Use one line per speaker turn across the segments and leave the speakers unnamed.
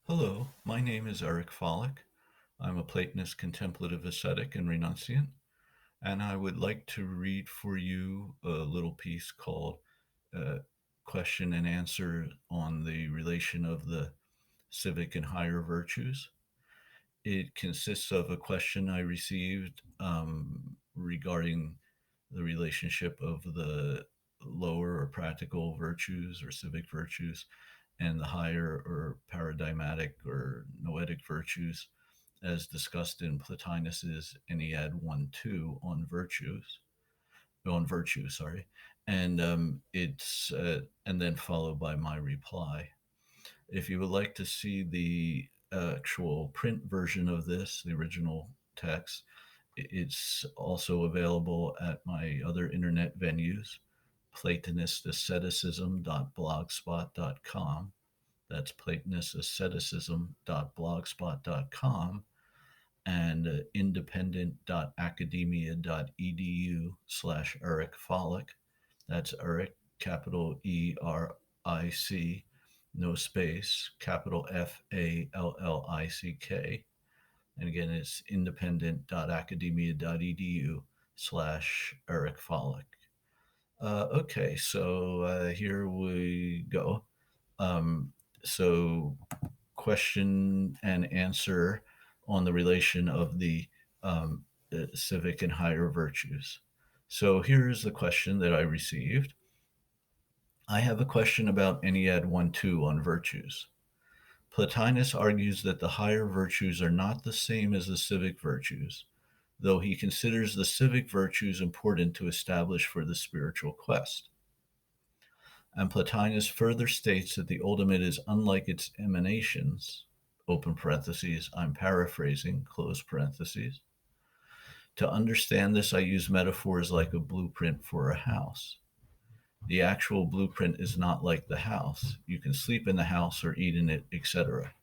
Hello, my name is Eric Follick. I'm a Platonist contemplative ascetic and renunciant, and I would like to read for you a little piece called uh, Question and Answer on the relation of the civic and higher virtues. It consists of a question I received regarding the relationship of the lower or practical virtues or civic virtues and the higher or paradigmatic or noetic virtues as discussed in Plotinus's Ennead I.2 on virtue, sorry, and it's and then followed by my reply. If you would like to see the actual print version of this, the original text, it's also available at my other internet venues, platonistasceticism.blogspot.com. That's platonistasceticism.blogspot.com and independent.academia.edu/Eric Follick. That's Eric, capital ERIC, no space, capital FALLICK. And again, it's independent.academia.edu/Eric Follick. Okay, so here we go. Um, so, question and answer on the relation of the civic and higher virtues. So, here's the question that I received. I have a question about Ennead 1-2 on virtues. Plotinus argues that the higher virtues are not the same as the civic virtues, though he considers the civic virtues important to establish for the spiritual quest. And Plotinus further states that the ultimate is unlike its emanations, open parentheses, I'm paraphrasing, close parentheses. To understand this, I use metaphors like a blueprint for a house. The actual blueprint is not like the house. You can sleep in the house or eat in it, etc.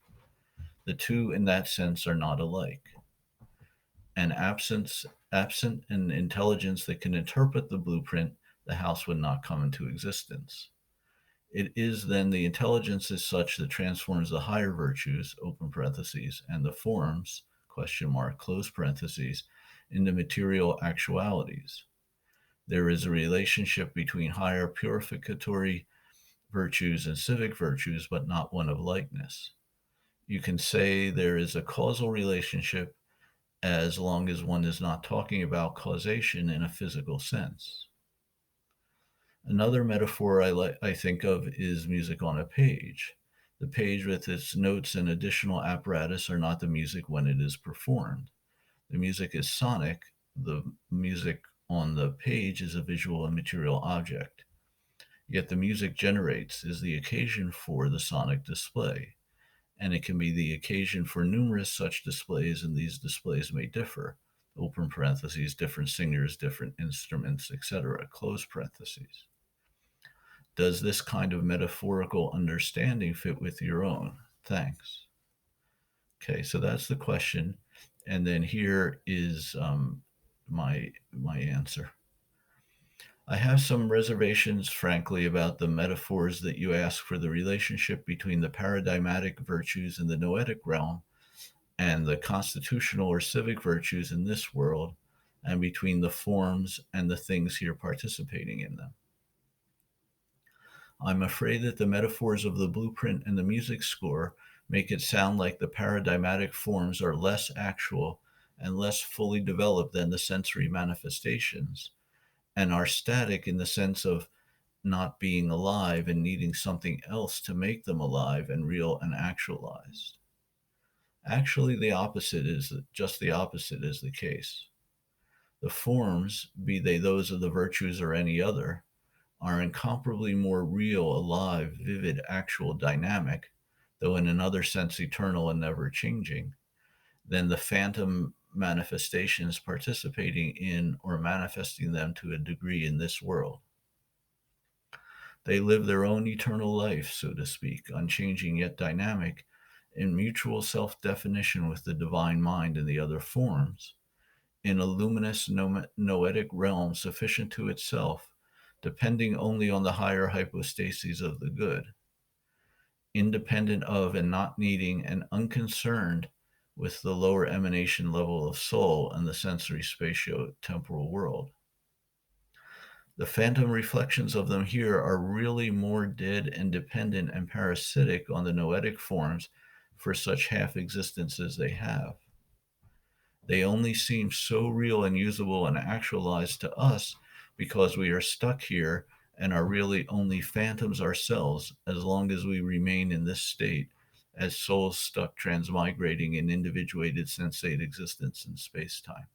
The two, in that sense, are not alike. And absent an intelligence that can interpret the blueprint, the house would not come into existence. It is then the intelligence as such that transforms the higher virtues, open parentheses, and the forms, question mark, close parentheses, into material actualities. There is a relationship between higher purificatory virtues and civic virtues, but not one of likeness. You can say there is a causal relationship as long as one is not talking about causation in a physical sense. Another metaphor I think of is music on a page. The page with its notes and additional apparatus are not the music when it is performed. The music is sonic. The music on the page is a visual and material object. Yet the music generates is the occasion for the sonic display, and it can be the occasion for numerous such displays, and these displays may differ. Open parentheses, different singers, different instruments, etc., close parentheses. Does this kind of metaphorical understanding fit with your own? Thanks. Okay, so that's the question, and then here is my answer. I have some reservations, frankly, about the metaphors that you ask for the relationship between the paradigmatic virtues in the noetic realm and the constitutional or civic virtues in this world, and between the forms and the things here participating in them. I'm afraid that the metaphors of the blueprint and the music score make it sound like the paradigmatic forms are less actual and less fully developed than the sensory manifestations, and are static in the sense of not being alive and needing something else to make them alive and real and actualized. Actually, just the opposite is the case. The forms, be they those of the virtues or any other, are incomparably more real, alive, vivid, actual, dynamic, though in another sense eternal and never changing, than the phantom manifestations participating in or manifesting them to a degree in this world. They live their own eternal life, so to speak, unchanging yet dynamic, in mutual self definition with the divine mind and the other forms, in a luminous noetic realm sufficient to itself, depending only on the higher hypostases of the good. independent of and not needing and unconcerned with the lower emanation level of soul and the sensory spatio-temporal world. The phantom reflections of them here are really more dead and dependent and parasitic on the noetic forms for such half existences they have. They only seem so real and usable and actualized to us because we are stuck here and are really only phantoms ourselves as long as we remain in this state as souls stuck transmigrating in individuated sensate existence in space time.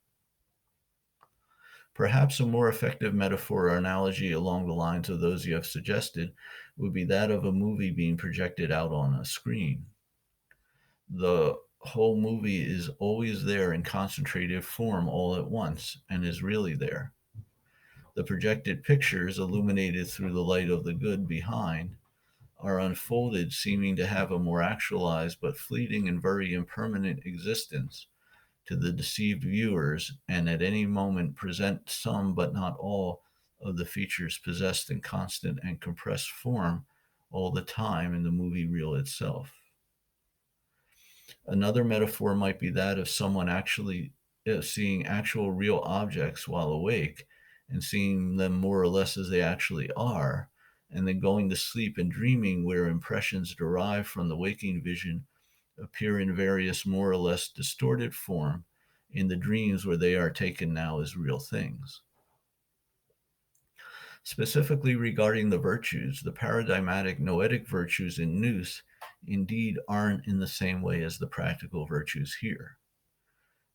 Perhaps a more effective metaphor or analogy along the lines of those you have suggested would be that of a movie being projected out on a screen. The whole movie is always there in concentrated form all at once and is really there. The projected pictures, illuminated through the light of the good behind, are unfolded, seeming to have a more actualized but fleeting and very impermanent existence to the deceived viewers, and at any moment present some but not all of the features possessed in constant and compressed form all the time in the movie reel itself. Another metaphor might be that of someone actually seeing actual real objects while awake and seeing them more or less as they actually are, and then going to sleep and dreaming where impressions derived from the waking vision appear in various more or less distorted form in the dreams where they are taken now as real things. Specifically regarding the virtues, the paradigmatic noetic virtues in nous indeed aren't in the same way as the practical virtues here.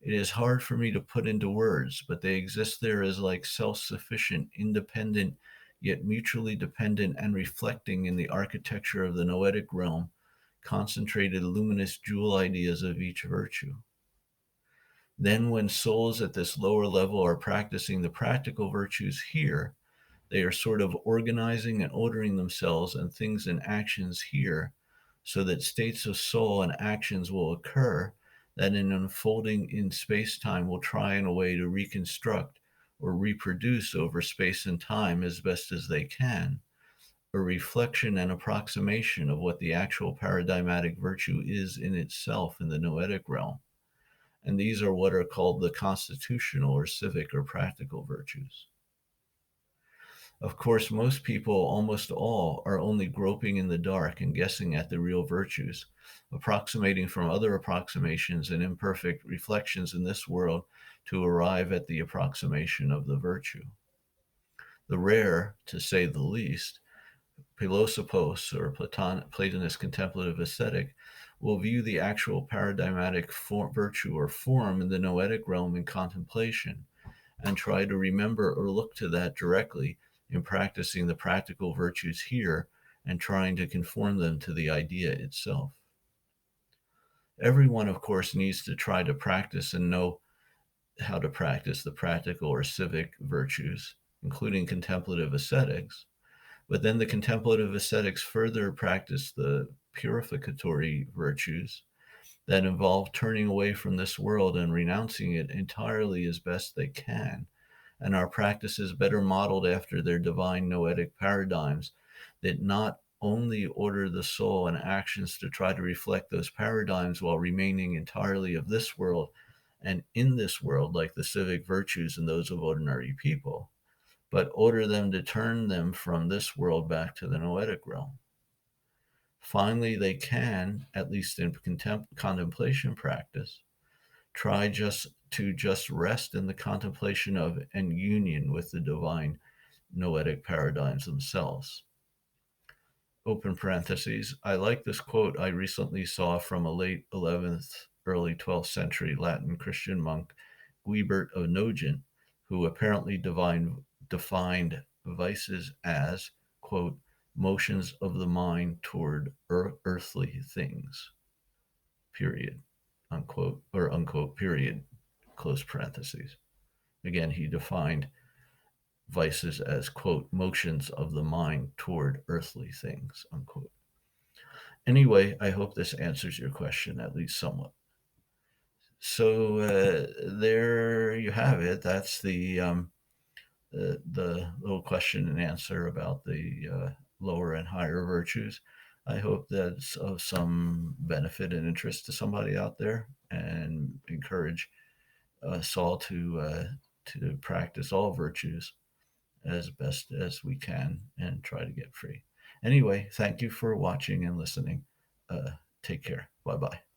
It is hard for me to put into words, but they exist there as like self-sufficient, independent, yet mutually dependent and reflecting in the architecture of the noetic realm, concentrated luminous jewel ideas of each virtue. Then, when souls at this lower level are practicing the practical virtues here, they are sort of organizing and ordering themselves and things and actions here so that states of soul and actions will occur that in unfolding in space time will try in a way to reconstruct or reproduce over space and time as best as they can, a reflection and approximation of what the actual paradigmatic virtue is in itself in the noetic realm. And these are what are called the constitutional or civic or practical virtues. Of course, most people, almost all, are only groping in the dark and guessing at the real virtues, approximating from other approximations and imperfect reflections in this world to arrive at the approximation of the virtue. The rare, to say the least, Philosophos or Platonist contemplative ascetic will view the actual paradigmatic virtue or form in the noetic realm in contemplation and try to remember or look to that directly in practicing the practical virtues here and trying to conform them to the idea itself. Everyone, of course, needs to try to practice and know how to practice the practical or civic virtues, including contemplative ascetics. But then the contemplative ascetics further practice the purificatory virtues that involve turning away from this world and renouncing it entirely as best they can. And our practice is better modeled after their divine noetic paradigms that not only order the soul and actions to try to reflect those paradigms while remaining entirely of this world and in this world, like the civic virtues and those of ordinary people, but order them to turn them from this world back to the noetic realm. Finally, they can, at least in contemplation practice, try just rest in the contemplation of and union with the divine noetic paradigms themselves. Open parentheses. I like this quote I recently saw from a late 11th, early 12th century Latin Christian monk, Guibert of Nogent, who apparently defined vices as, quote, motions of the mind toward earthly things, period, unquote, or unquote, period, close parentheses. Again, he defined vices as, quote, motions of the mind toward earthly things, unquote. Anyway, I hope this answers your question at least somewhat. So there you have it. That's the little question and answer about the lower and higher virtues. I hope that's of some benefit and interest to somebody out there, and encourage us all to practice all virtues as best as we can and try to get free. Anyway, thank you for watching and listening. Uh, Take care. Bye bye.